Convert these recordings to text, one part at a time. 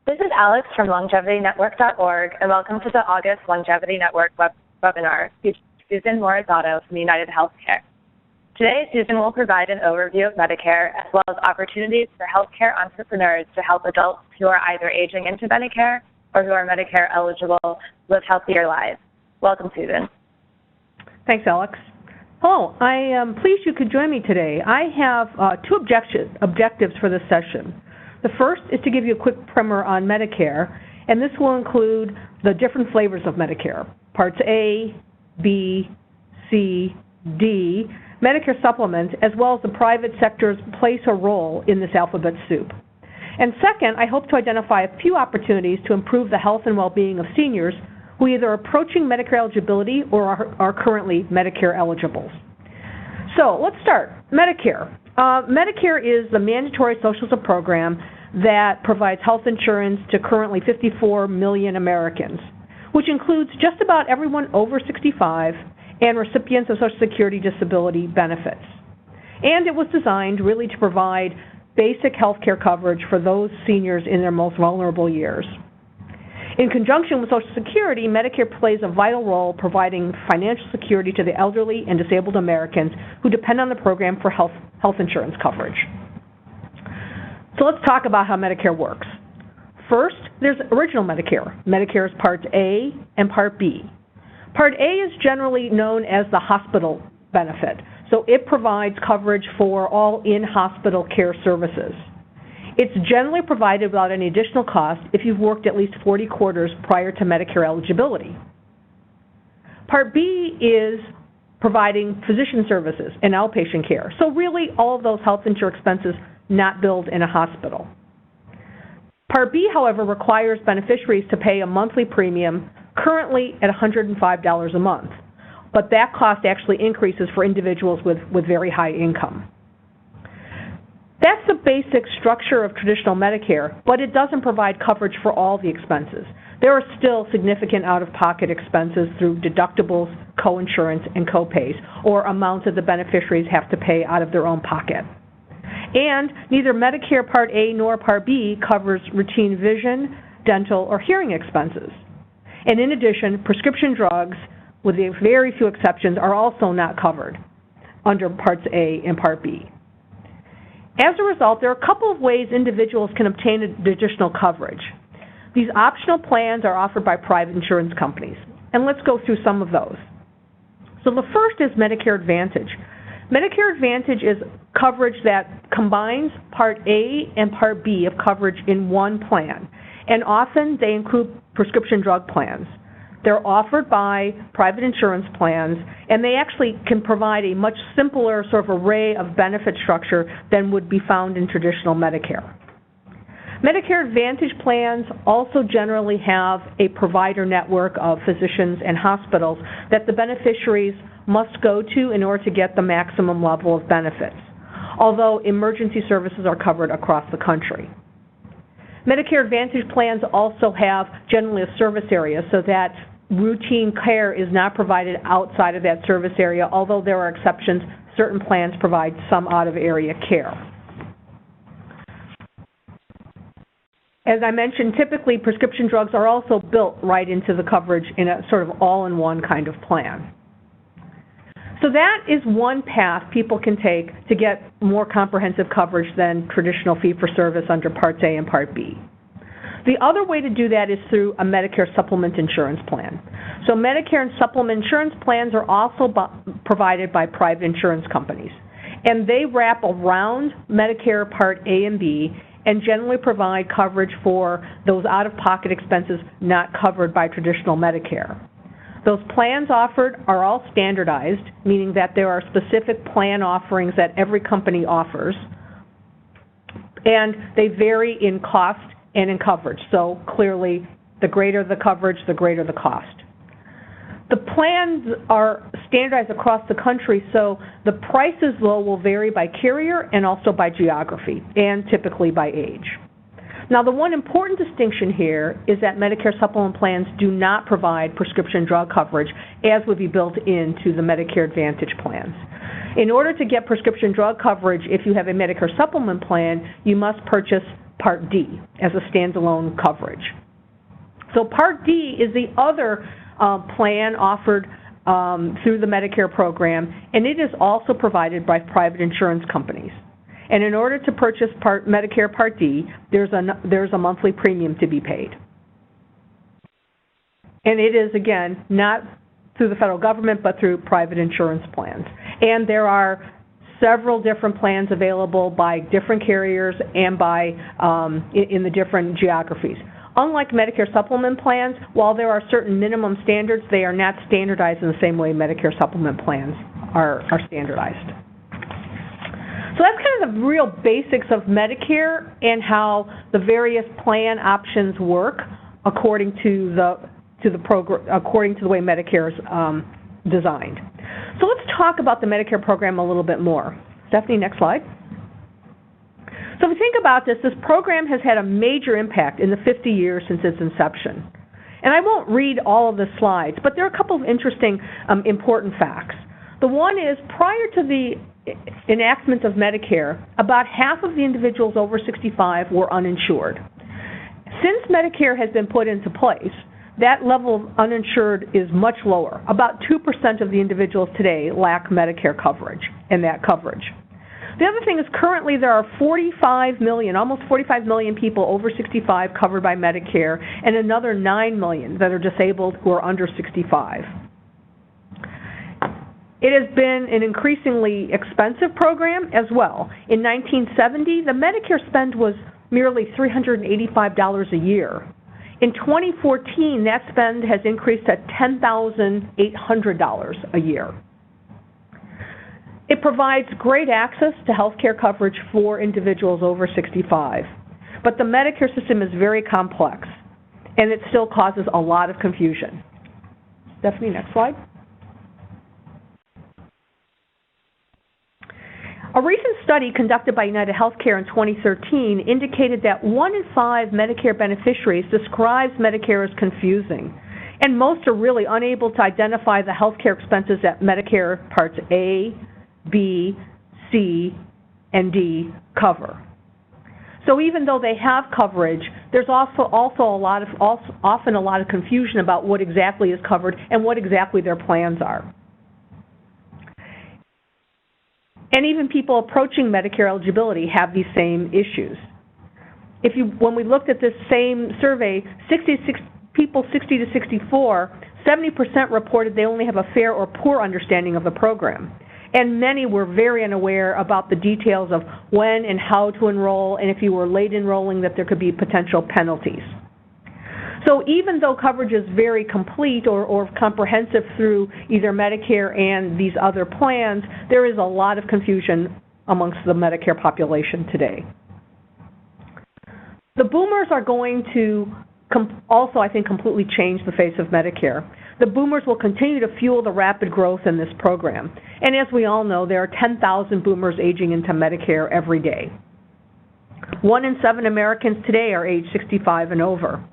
This is Alex from LongevityNetwork.org, and welcome to the August Longevity Network webinar featuring Susan Morisato from UnitedHealthcare. Today, Susan will provide an overview of Medicare as well as opportunities for healthcare entrepreneurs to help adults who are either aging into Medicare or who are Medicare eligible live healthier lives. Welcome, Susan. Thanks, Alex. Hello, I am pleased you could join me today. I have two objectives for this session. The first is to give you a quick primer on Medicare, and this will include the different flavors of Medicare, Parts A, B, C, D, Medicare supplements, as well as the private sector's place or role in this alphabet soup. And second, I hope to identify a few opportunities to improve the health and well-being of seniors who either are approaching Medicare eligibility or are currently Medicare eligibles. So let's start. Medicare. Medicare is the mandatory social support program that provides health insurance to currently 54 million Americans, which includes just about everyone over 65 and recipients of Social Security disability benefits. And it was designed really to provide basic health care coverage for those seniors in their most vulnerable years. In conjunction with Social Security, Medicare plays a vital role providing financial security to the elderly and disabled Americans who depend on the program for health insurance coverage. So let's talk about how Medicare works. First, there's original Medicare. Medicare is Part A and Part B. Part A is generally known as the hospital benefit, so it provides coverage for all in-hospital care services. It's generally provided without any additional cost if you've worked at least 40 quarters prior to Medicare eligibility. Part B is providing physician services and outpatient care, so really all of those health insurance expenses not billed in a hospital. Part B, however, requires beneficiaries to pay a monthly premium, currently at $105 a month, but that cost actually increases for individuals with very high income. That's the basic structure of traditional Medicare, but it doesn't provide coverage for all the expenses. There are still significant out-of-pocket expenses through deductibles, coinsurance, and copays, or amounts that the beneficiaries have to pay out of their own pocket. And neither Medicare Part A nor Part B covers routine vision, dental, or hearing expenses. And in addition, prescription drugs, with very few exceptions, are also not covered under Parts A and Part B. As a result, there are a couple of ways individuals can obtain additional coverage. These optional plans are offered by private insurance companies, and let's go through some of those. So the first is Medicare Advantage. Medicare Advantage is coverage that combines Part A and Part B of coverage in one plan, and often they include prescription drug plans. They're offered by private insurance plans, and they actually can provide a much simpler sort of array of benefit structure than would be found in traditional Medicare. Medicare Advantage plans also generally have a provider network of physicians and hospitals that the beneficiaries must go to in order to get the maximum level of benefits, although emergency services are covered across the country. Medicare Advantage plans also have generally a service area so that routine care is not provided outside of that service area, although there are exceptions. Certain plans provide some out-of-area care. As I mentioned, typically prescription drugs are also built right into the coverage in a sort of all-in-one kind of plan. So that is one path people can take to get more comprehensive coverage than traditional fee-for-service under Parts A and Part B. The other way to do that is through a Medicare supplement insurance plan. So Medicare and supplement insurance plans are also provided by private insurance companies, and they wrap around Medicare Part A and B and generally provide coverage for those out-of-pocket expenses not covered by traditional Medicare. Those plans offered are all standardized, meaning that there are specific plan offerings that every company offers, and they vary in cost and in coverage. So clearly, the greater the coverage, the greater the cost. The plans are standardized across the country, so the prices, though, will vary by carrier and also by geography, and typically by age. Now, the one important distinction here is that Medicare supplement plans do not provide prescription drug coverage, as would be built into the Medicare Advantage plans. In order to get prescription drug coverage, if you have a Medicare supplement plan, you must purchase Part D as a standalone coverage. So Part D is the other plan offered through the Medicare program, and it is also provided by private insurance companies. And in order to purchase Medicare Part D, there's a monthly premium to be paid. And it is, again, not through the federal government, but through private insurance plans. And there are several different plans available by different carriers and by in the different geographies. Unlike Medicare supplement plans, while there are certain minimum standards, they are not standardized in the same way Medicare supplement plans are standardized. So that's kind of the real basics of Medicare and how the various plan options work according to the program, according to the way Medicare is designed. So let's talk about the Medicare program a little bit more. Stephanie, next slide. So if we think about this program has had a major impact in the 50 years since its inception. And I won't read all of the slides, but there are a couple of interesting, important facts. The one is, prior to the enactment of Medicare, about half of the individuals over 65 were uninsured. Since Medicare has been put into place, that level of uninsured is much lower. About 2% of the individuals today lack Medicare coverage and that coverage. The other thing is, currently there are 45 million, almost 45 million people over 65 covered by Medicare, and another 9 million that are disabled who are under 65. It has been an increasingly expensive program as well. In 1970, the Medicare spend was merely $385 a year. In 2014, that spend has increased to $10,800 a year. It provides great access to health care coverage for individuals over 65. But the Medicare system is very complex, and it still causes a lot of confusion. Stephanie, next slide. A recent study conducted by UnitedHealthcare in 2013 indicated that 1 in 5 Medicare beneficiaries describes Medicare as confusing, and most are really unable to identify the health care expenses that Medicare Parts A, B, C, and D cover. So even though they have coverage, there's also often a lot of confusion about what exactly is covered and what exactly their plans are. And even people approaching Medicare eligibility have these same issues. When we looked at this same survey, 66 people 60 to 64, 70% reported they only have a fair or poor understanding of the program. And many were very unaware about the details of when and how to enroll, and if you were late enrolling, that there could be potential penalties. So even though coverage is very complete or comprehensive through either Medicare and these other plans, there is a lot of confusion amongst the Medicare population today. The boomers are going to also, I think, completely change the face of Medicare. The boomers will continue to fuel the rapid growth in this program. And as we all know, there are 10,000 boomers aging into Medicare every day. 1 in 7 Americans today are age 65 and over.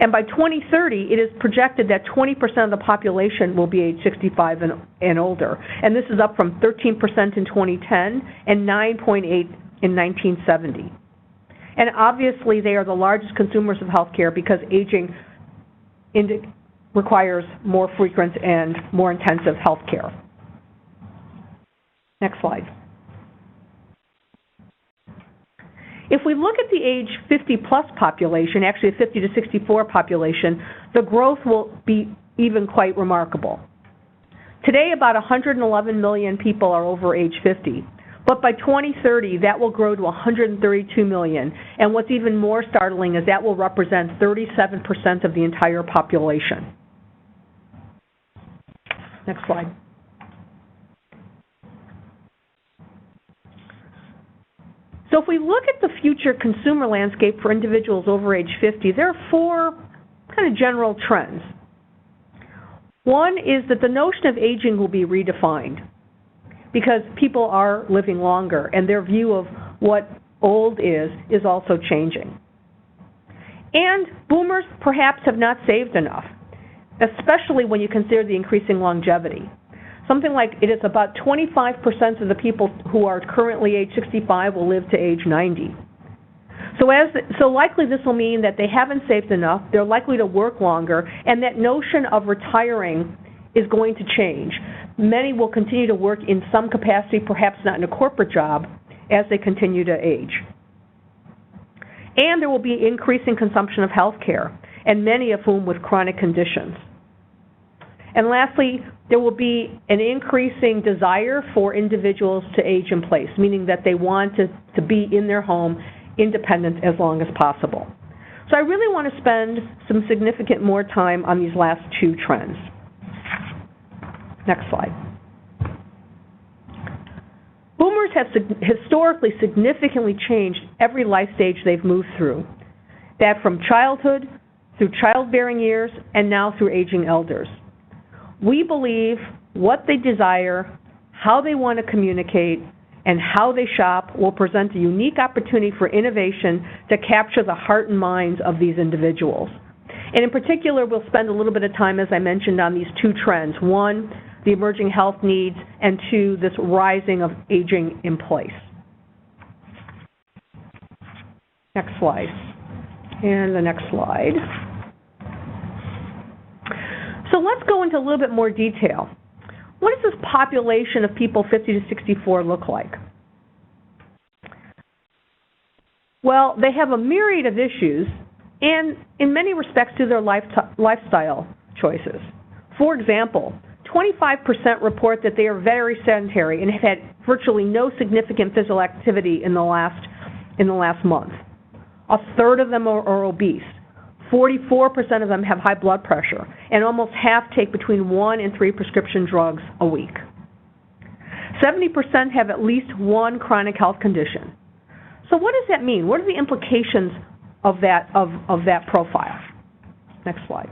And by 2030, it is projected that 20% of the population will be age 65 and older. And this is up from 13% in 2010 and 9.8% in 1970. And obviously, they are the largest consumers of health care because aging requires more frequent and more intensive health care. Next slide. If we look at the age 50-plus population, actually the 50 to 64 population, the growth will be even quite remarkable. Today, about 111 million people are over age 50. But by 2030, that will grow to 132 million. And what's even more startling is that will represent 37% of the entire population. Next slide. So if we look at the future consumer landscape for individuals over age 50, there are 4 kind of general trends. One is that the notion of aging will be redefined because people are living longer, and their view of what old is also changing. And boomers perhaps have not saved enough, especially when you consider the increasing longevity. Something like it is about 25% of the people who are currently age 65 will live to age 90. So likely this will mean that they haven't saved enough, they're likely to work longer, and that notion of retiring is going to change. Many will continue to work in some capacity, perhaps not in a corporate job, as they continue to age. And there will be increasing consumption of health care, and many of whom with chronic conditions. And lastly, there will be an increasing desire for individuals to age in place, meaning that they want to be in their home independent as long as possible. So I really want to spend some significant more time on these last two trends. Next slide. Boomers have historically significantly changed every life stage they've moved through, that from childhood through childbearing years and now through aging elders. We believe what they desire, how they want to communicate, and how they shop will present a unique opportunity for innovation to capture the heart and minds of these individuals. And in particular, we'll spend a little bit of time, as I mentioned, on these two trends. One, the emerging health needs, and two, this rising of aging in place. Next slide. And the next slide. So let's go into a little bit more detail. What does this population of people 50 to 64 look like? Well, they have a myriad of issues, and in many respects to their lifestyle choices. For example, 25% report that they are very sedentary and have had virtually no significant physical activity in the last month. A third of them are obese. 44% of them have high blood pressure, and almost half take between 1 and 3 prescription drugs a week. 70% have at least one chronic health condition. So what does that mean? What are the implications of that profile? Next slide.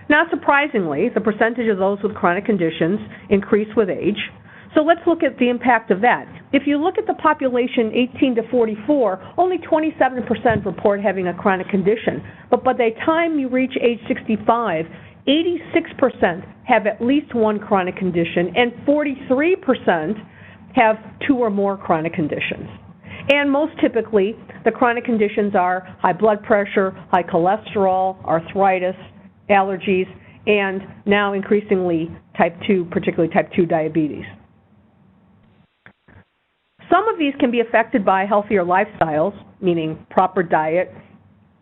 Not surprisingly, the percentage of those with chronic conditions increase with age. So let's look at the impact of that. If you look at the population 18 to 44, only 27% report having a chronic condition. But by the time you reach age 65, 86% have at least one chronic condition, and 43% have 2 or more chronic conditions. And most typically, the chronic conditions are high blood pressure, high cholesterol, arthritis, allergies, and now increasingly type 2, particularly type 2 diabetes. Some of these can be affected by healthier lifestyles, meaning proper diet,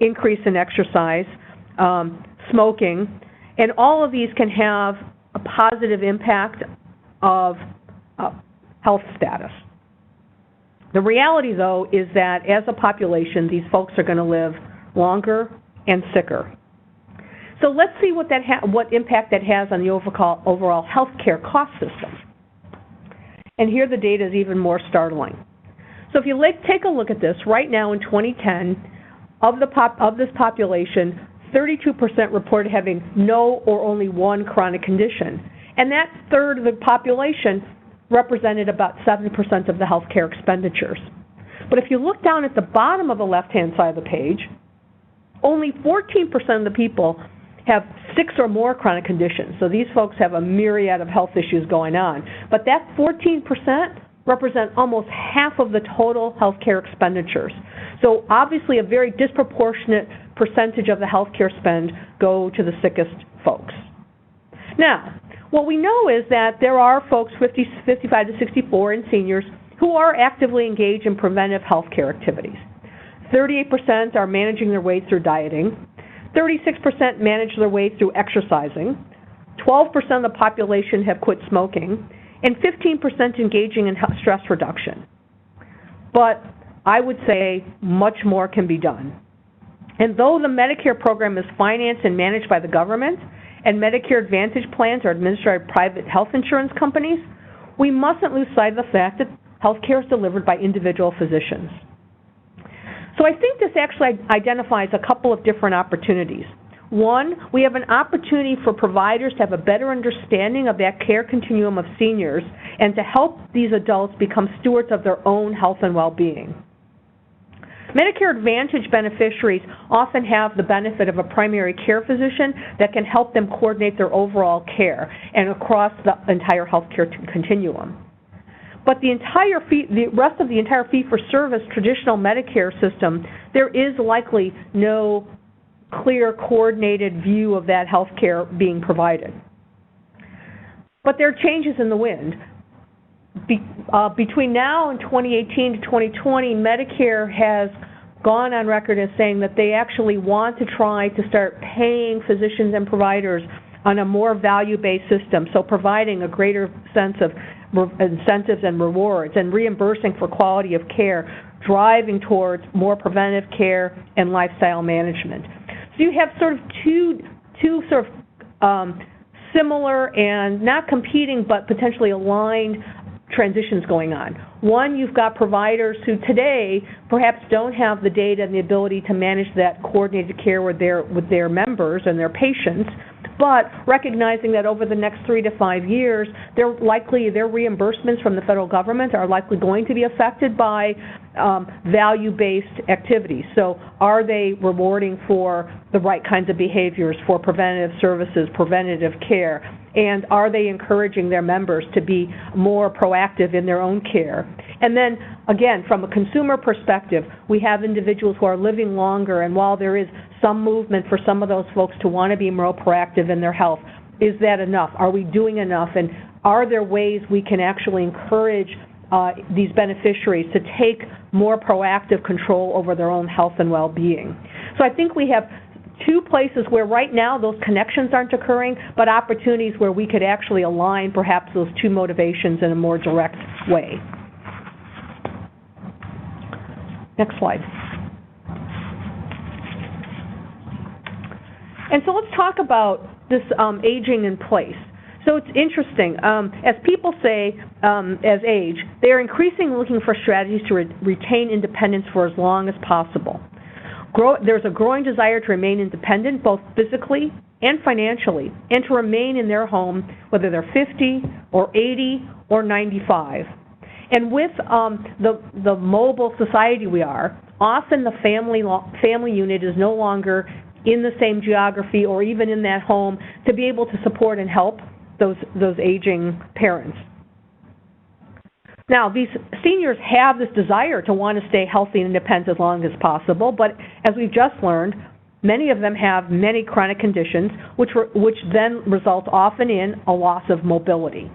increase in exercise, smoking, and all of these can have a positive impact of health status. The reality, though, is that as a population, these folks are going to live longer and sicker. So let's see what impact that has on the overall healthcare cost system. And here the data is even more startling. So if you take a look at this, right now in 2010, of this population, 32% reported having no or only one chronic condition. And that third of the population represented about 7% of the healthcare expenditures. But if you look down at the bottom of the left-hand side of the page, only 14% of the people have 6 or more chronic conditions. So these folks have a myriad of health issues going on. But that 14% represent almost half of the total healthcare expenditures. So obviously a very disproportionate percentage of the healthcare spend go to the sickest folks. Now, what we know is that there are folks 55 to 64 and seniors who are actively engaged in preventive healthcare activities. 38% are managing their way through dieting. 36% manage their way through exercising. 12% of the population have quit smoking, and 15% engaging in stress reduction. But I would say much more can be done. And though the Medicare program is financed and managed by the government, and Medicare Advantage plans are administered by private health insurance companies, we mustn't lose sight of the fact that health care is delivered by individual physicians. So I think this actually identifies a couple of different opportunities. One, we have an opportunity for providers to have a better understanding of that care continuum of seniors and to help these adults become stewards of their own health and well-being. Medicare Advantage beneficiaries often have the benefit of a primary care physician that can help them coordinate their overall care and across the entire healthcare continuum. But the rest of the entire fee-for-service traditional Medicare system, there is likely no clear, coordinated view of that health care being provided. But there are changes in the wind. Between now and 2018 to 2020, Medicare has gone on record as saying that they actually want to try to start paying physicians and providers on a more value-based system, so providing a greater sense of incentives and rewards and reimbursing for quality of care, driving towards more preventive care and lifestyle management. So you have sort of two sort of similar and not competing but potentially aligned transitions going on. One, you've got providers who today perhaps don't have the data and the ability to manage that coordinated care with their members and their patients, but recognizing that over the next 3 to 5 years, their reimbursements from the federal government are likely going to be affected by value-based activities. So are they rewarding for the right kinds of behaviors, for preventative services, preventative care, and are they encouraging their members to be more proactive in their own care? And then, again, from a consumer perspective, we have individuals who are living longer, and while there is some movement for some of those folks to want to be more proactive in their health, is that enough? Are we doing enough? And are there ways we can actually encourage these beneficiaries to take more proactive control over their own health and well-being? So I think we have two places where right now those connections aren't occurring, but opportunities where we could actually align perhaps those two motivations in a more direct way. Next slide. And so let's talk about this aging in place. So it's interesting. As people say, as age, they are increasingly looking for strategies to retain independence for as long as possible. There's a growing desire to remain independent, both physically and financially, and to remain in their home, whether they're 50 or 80 or 95. And with the mobile society we are, often the family unit is no longer in the same geography or even in that home to be able to support and help those aging parents. Now, these seniors have this desire to want to stay healthy and independent as long as possible, but as we've just learned, many of them have many chronic conditions, which then result often in a loss of mobility.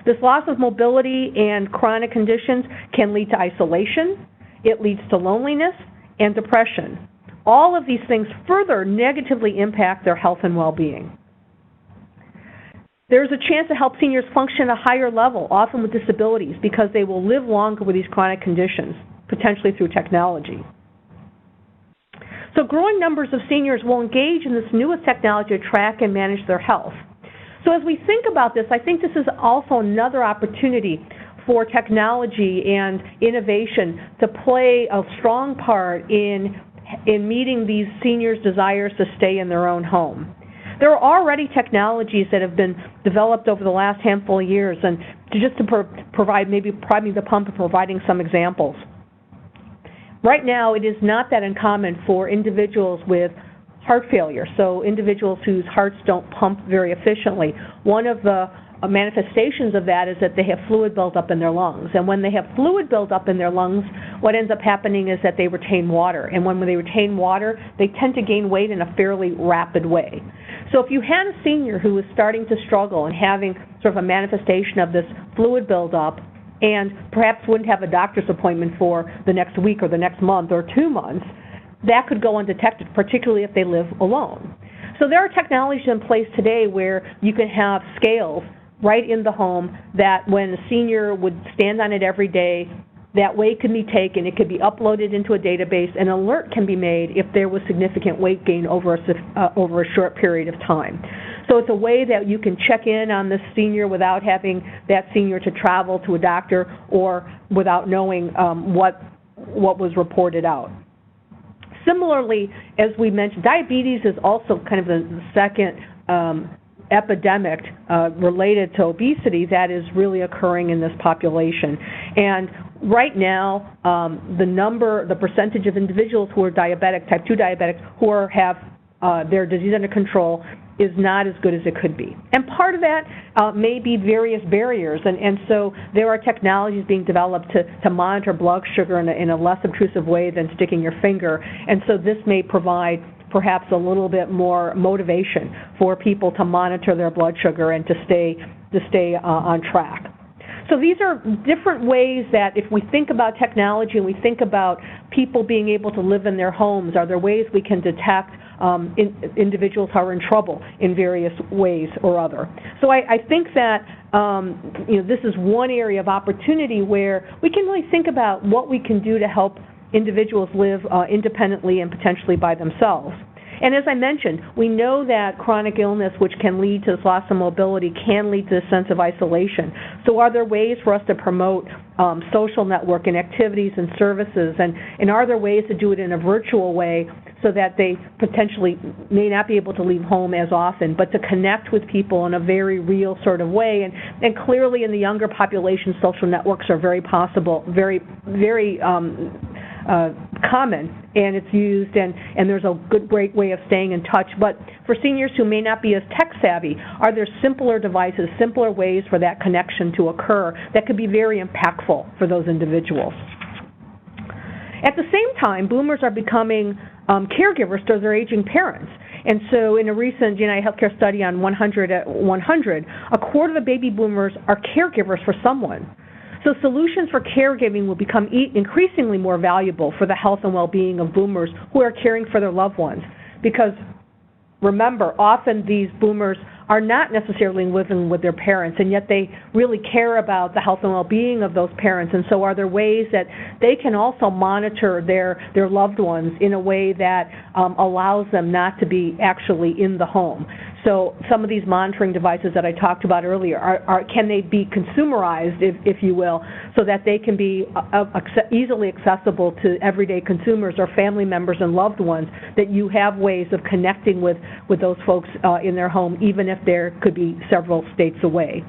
This loss of mobility and chronic conditions can lead to isolation. It leads to loneliness and depression. All of these things further negatively impact their health and well-being. There's a chance to help seniors function at a higher level, often with disabilities, because they will live longer with these chronic conditions, potentially through technology. So growing numbers of seniors will engage in this newest technology to track and manage their health. So as we think about this, I think this is also another opportunity for technology and innovation to play a strong part in meeting these seniors' desires to stay in their own home. There are already technologies that have been developed over the last handful of years, and to provide maybe priming the pump and providing some examples. Right now, it is not that uncommon for individuals with heart failure, so individuals whose hearts don't pump very efficiently. One of the manifestations of that is that they have fluid built up in their lungs. And when they have fluid built up in their lungs, what ends up happening is that they retain water. And when they retain water, they tend to gain weight in a fairly rapid way. So if you had a senior who was starting to struggle and having sort of a manifestation of this fluid buildup and perhaps wouldn't have a doctor's appointment for the next week or the next month or 2 months, that could go undetected, particularly if they live alone. So there are technologies in place today where you can have scales right in the home that when a senior would stand on it every day, that weight can be taken, it could be uploaded into a database, and an alert can be made if there was significant weight gain over a short period of time. So it's a way that you can check in on this senior without having that senior to travel to a doctor or without knowing what was reported out. Similarly, as we mentioned, diabetes is also kind of the second epidemic related to obesity that is really occurring in this population. And right now, the percentage of individuals who are diabetic, type 2 diabetics, who have their disease under control is not as good as it could be. And part of that may be various barriers, and so there are technologies being developed to monitor blood sugar in a less obtrusive way than sticking your finger, and so this may provide perhaps a little bit more motivation for people to monitor their blood sugar and to stay on track. So these are different ways that if we think about technology and we think about people being able to live in their homes, are there ways we can detect individuals who are in trouble in various ways or other. So I think that this is one area of opportunity where we can really think about what we can do to help individuals live independently and potentially by themselves. And as I mentioned, we know that chronic illness, which can lead to this loss of mobility, can lead to a sense of isolation. So are there ways for us to promote social networking activities and services, and are there ways to do it in a virtual way so that they potentially may not be able to leave home as often, but to connect with people in a very real sort of way? And clearly in the younger population, social networks are very possible, very common, and it's used, and there's a great way of staying in touch. But for seniors who may not be as tech savvy, are there simpler devices, simpler ways for that connection to occur that could be very impactful for those individuals? At the same time, boomers are becoming caregivers to their aging parents. And so in a recent UnitedHealthcare study on 100 at 100, a quarter of the baby boomers are caregivers for someone. So solutions for caregiving will become increasingly more valuable for the health and well-being of boomers who are caring for their loved ones. Because remember, often these boomers are not necessarily living with their parents, and yet they really care about the health and well-being of those parents. And so are there ways that they can also monitor their loved ones in a way that allows them not to be actually in the home? So some of these monitoring devices that I talked about earlier, can they be consumerized, if you will, so that they can be easily accessible to everyday consumers or family members and loved ones, that you have ways of connecting with those folks in their home, even if there could be several states away.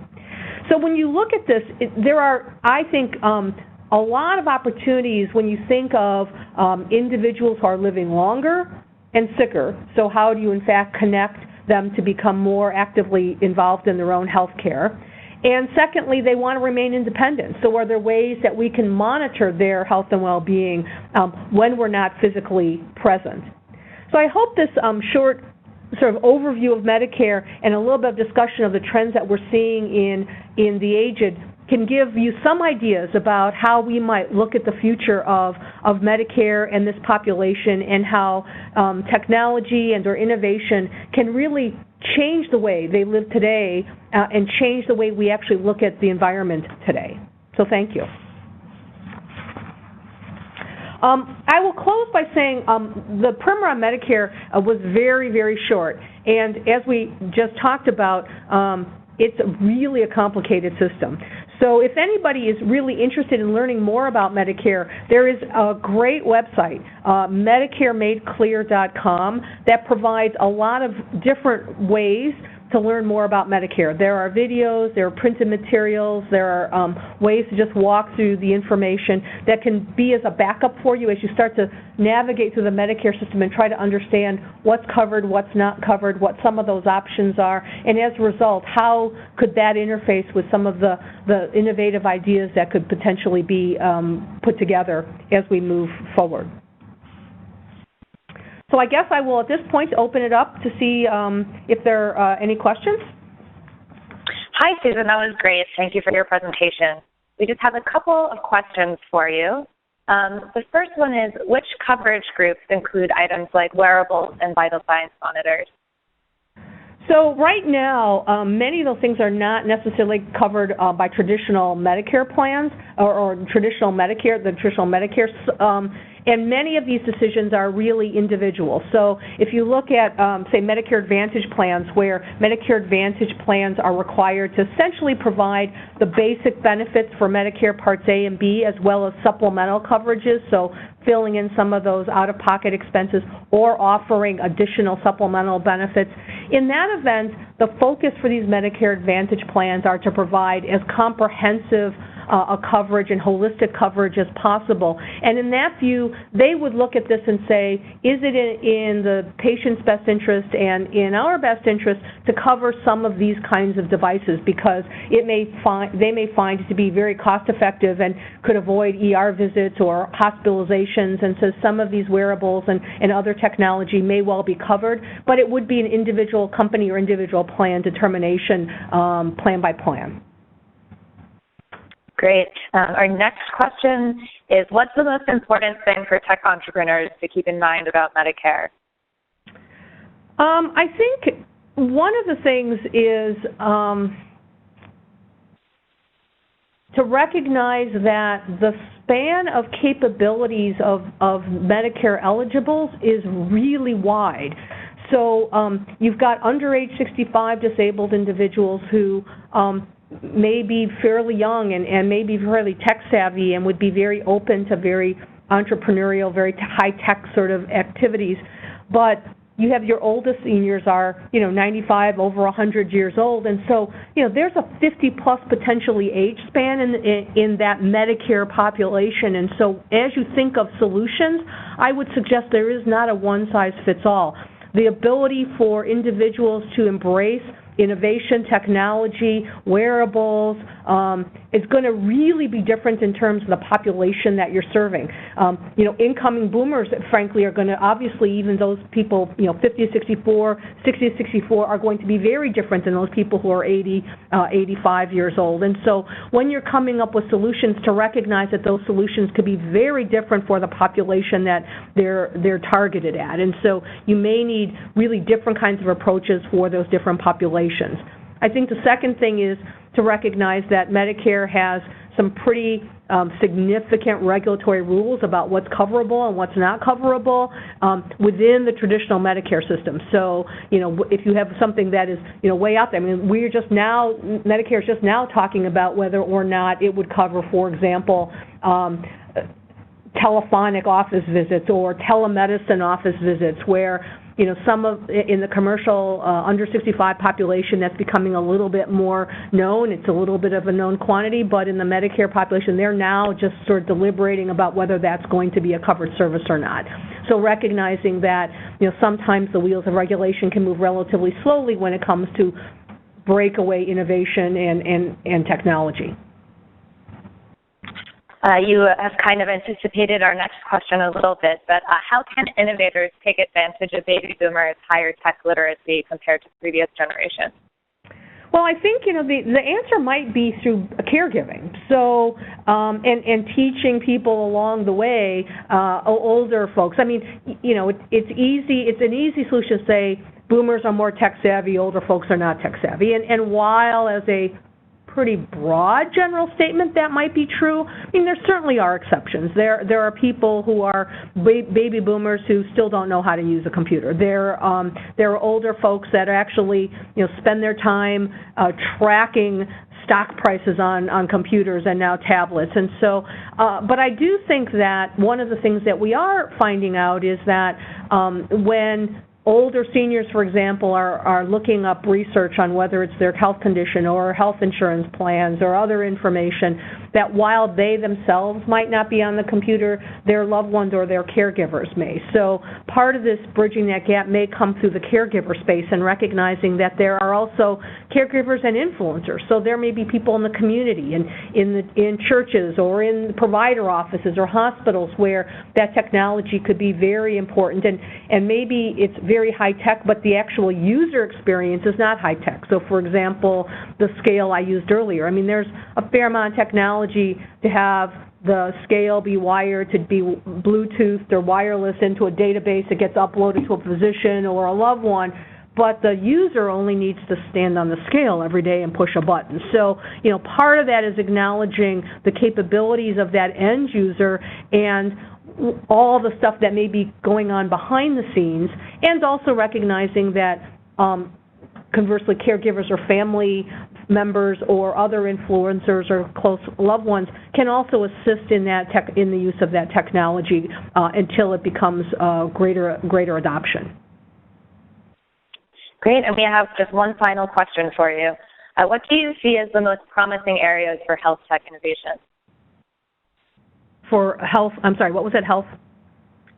So when you look at this, there are, I think, a lot of opportunities when you think of individuals who are living longer and sicker. So how do you, in fact, connect them to become more actively involved in their own health care? And secondly, they want to remain independent. So are there ways that we can monitor their health and well-being when we're not physically present? So I hope this short sort of overview of Medicare and a little bit of discussion of the trends that we're seeing in the aged can give you some ideas about how we might look at the future of Medicare and this population, and how technology and or innovation can really change the way they live today and change the way we actually look at the environment today. So thank you. I will close by saying the primer on Medicare was very, very short, and as we just talked about, it's really a complicated system. So if anybody is really interested in learning more about Medicare, there is a great website, MedicareMadeClear.com, that provides a lot of different ways to learn more about Medicare. There are videos, there are printed materials, there are ways to just walk through the information that can be as a backup for you as you start to navigate through the Medicare system and try to understand what's covered, what's not covered, what some of those options are, and as a result, how could that interface with some of the innovative ideas that could potentially be put together as we move forward. So I guess I will, at this point, open it up to see if there are any questions. Hi, Susan. That was great. Thank you for your presentation. We just have a couple of questions for you. The first one is, which coverage groups include items like wearables and vital signs monitors? So right now, many of those things are not necessarily covered by traditional Medicare plans or traditional Medicare, the traditional Medicare, and many of these decisions are really individual. So if you look at, say, Medicare Advantage plans, where Medicare Advantage plans are required to essentially provide the basic benefits for Medicare Parts A and B, as well as supplemental coverages, so filling in some of those out-of-pocket expenses or offering additional supplemental benefits. In that event, the focus for these Medicare Advantage plans are to provide as comprehensive a coverage and holistic coverage as possible. And in that view, they would look at this and say, is it in the patient's best interest and in our best interest to cover some of these kinds of devices, because they may find it to be very cost-effective and could avoid ER visits or hospitalizations, and so some of these wearables and other technology may well be covered, but it would be an individual company or individual plan determination, plan by plan. Great. Our next question is, what's the most important thing for tech entrepreneurs to keep in mind about Medicare? I think one of the things is to recognize that the span of capabilities of Medicare eligibles is really wide. So you've got under age 65 disabled individuals who may be fairly young and may be fairly tech-savvy and would be very open to very entrepreneurial, very high-tech sort of activities. But you have your oldest seniors are, 95, over 100 years old, and so, there's a 50-plus potentially age span in that Medicare population. And so as you think of solutions, I would suggest there is not a one-size-fits-all. The ability for individuals to embrace innovation, technology, wearables, is going to really be different in terms of the population that you're serving. Incoming boomers, frankly, are going to, obviously, even those people, 50 to 64, 60 to 64, are going to be very different than those people who are 80, 85 years old. And so when you're coming up with solutions, to recognize that those solutions could be very different for the population that they're targeted at. And so you may need really different kinds of approaches for those different populations. I think the second thing is to recognize that Medicare has some pretty significant regulatory rules about what's coverable and what's not coverable within the traditional Medicare system. So, if you have something that is, way out there, Medicare is just now talking about whether or not it would cover, for example, telephonic office visits or telemedicine office visits, where in the commercial under 65 population, that's becoming a little bit more known. It's a little bit of a known quantity, but in the Medicare population, they're now just sort of deliberating about whether that's going to be a covered service or not. So recognizing that, sometimes the wheels of regulation can move relatively slowly when it comes to breakaway innovation and technology. You have kind of anticipated our next question a little bit, but how can innovators take advantage of baby boomers' higher tech literacy compared to previous generations? Well, I think, the answer might be through caregiving. So, and teaching people along the way, older folks. It's easy. It's an easy solution to say boomers are more tech savvy, older folks are not tech savvy. And while as a pretty broad general statement that might be true, there certainly are exceptions. There are people who are baby boomers who still don't know how to use a computer. There are older folks that actually spend their time tracking stock prices on computers and now tablets. And so, but I do think that one of the things that we are finding out is that when older seniors, for example, are looking up research on whether it's their health condition or health insurance plans or other information, that while they themselves might not be on the computer, their loved ones or their caregivers may. So part of this bridging that gap may come through the caregiver space and recognizing that there are also caregivers and influencers. So there may be people in the community, in churches or in provider offices or hospitals where that technology could be very important. And maybe it's very high-tech, but the actual user experience is not high-tech. So, for example, the scale I used earlier. There's a fair amount of technology to have the scale be wired to be Bluetoothed or wireless into a database that gets uploaded to a physician or a loved one, but the user only needs to stand on the scale every day and push a button. So, part of that is acknowledging the capabilities of that end user and all the stuff that may be going on behind the scenes, and also recognizing that conversely, caregivers or family members or other influencers or close loved ones can also assist in the use of that technology until it becomes greater adoption. Great, and we have just one final question for you. What do you see as the most promising areas for health tech innovation? For health, I'm sorry, what was it, health?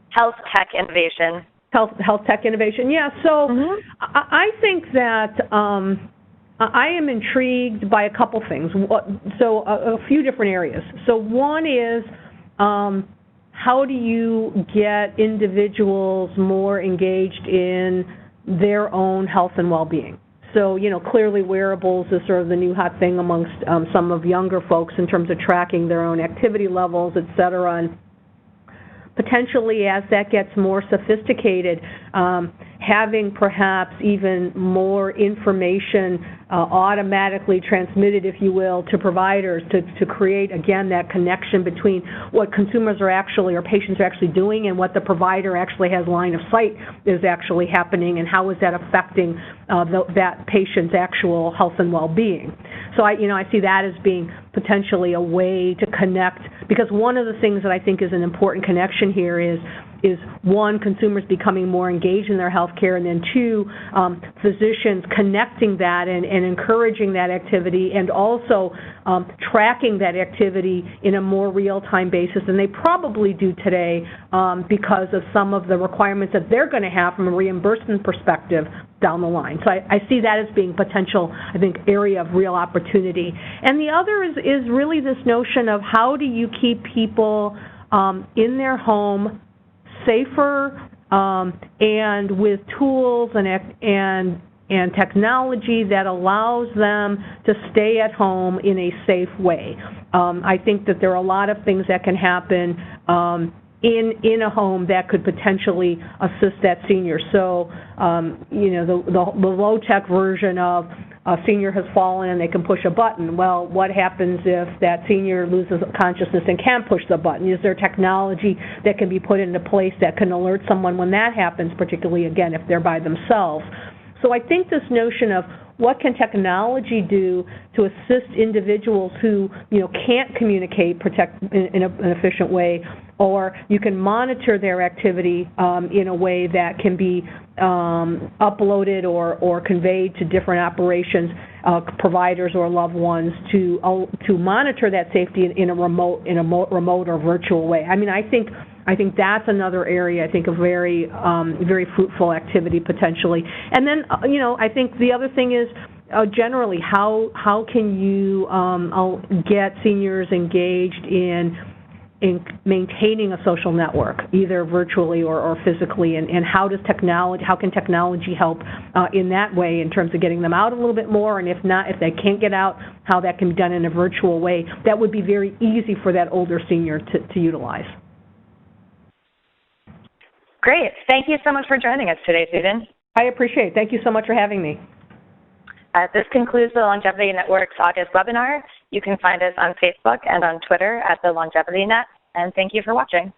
Health tech innovation. Health tech innovation, yeah. So I think that I am intrigued by a couple things. So a few different areas. So one is how do you get individuals more engaged in their own health and well-being? So, clearly wearables is sort of the new hot thing amongst some of younger folks in terms of tracking their own activity levels, et cetera. And potentially as that gets more sophisticated, having perhaps even more information automatically transmitted, if you will, to providers to create, again, that connection between what consumers are actually, or patients are actually doing, and what the provider actually has line of sight is actually happening, and how is that affecting that patient's actual health and well-being. So I see that as being potentially a way to connect, because one of the things that I think is an important connection here is one, consumers becoming more engaged in their health care, and then two, physicians connecting that and encouraging that activity, and also tracking that activity in a more real-time basis than they probably do today because of some of the requirements that they're going to have from a reimbursement perspective down the line. So I see that as being potential, I think, area of real opportunity. And the other is really this notion of how do you keep people in their home safer and with tools and technology that allows them to stay at home in a safe way. I think that there are a lot of things that can happen in a home that could potentially assist that senior. So, the low-tech version of a senior has fallen and they can push a button. Well, what happens if that senior loses consciousness and can't push the button? Is there technology that can be put into place that can alert someone when that happens, particularly, again, if they're by themselves? So I think this notion of what can technology do to assist individuals who, can't communicate, protect in an efficient way, or you can monitor their activity in a way that can be uploaded or conveyed to different operations, providers or loved ones to monitor that safety in a remote or virtual way. I mean, I think that's another area, I think, of very fruitful activity potentially. And then, I think the other thing is generally how can you get seniors engaged in maintaining a social network, either virtually or physically, and how can technology help in that way in terms of getting them out a little bit more, and if they can't get out, how that can be done in a virtual way that would be very easy for that older senior to utilize. Great. Thank you so much for joining us today, Susan. I appreciate it. Thank you so much for having me. This concludes the Longevity Network's August webinar. You can find us on Facebook and on Twitter at the Longevity Net, and thank you for watching.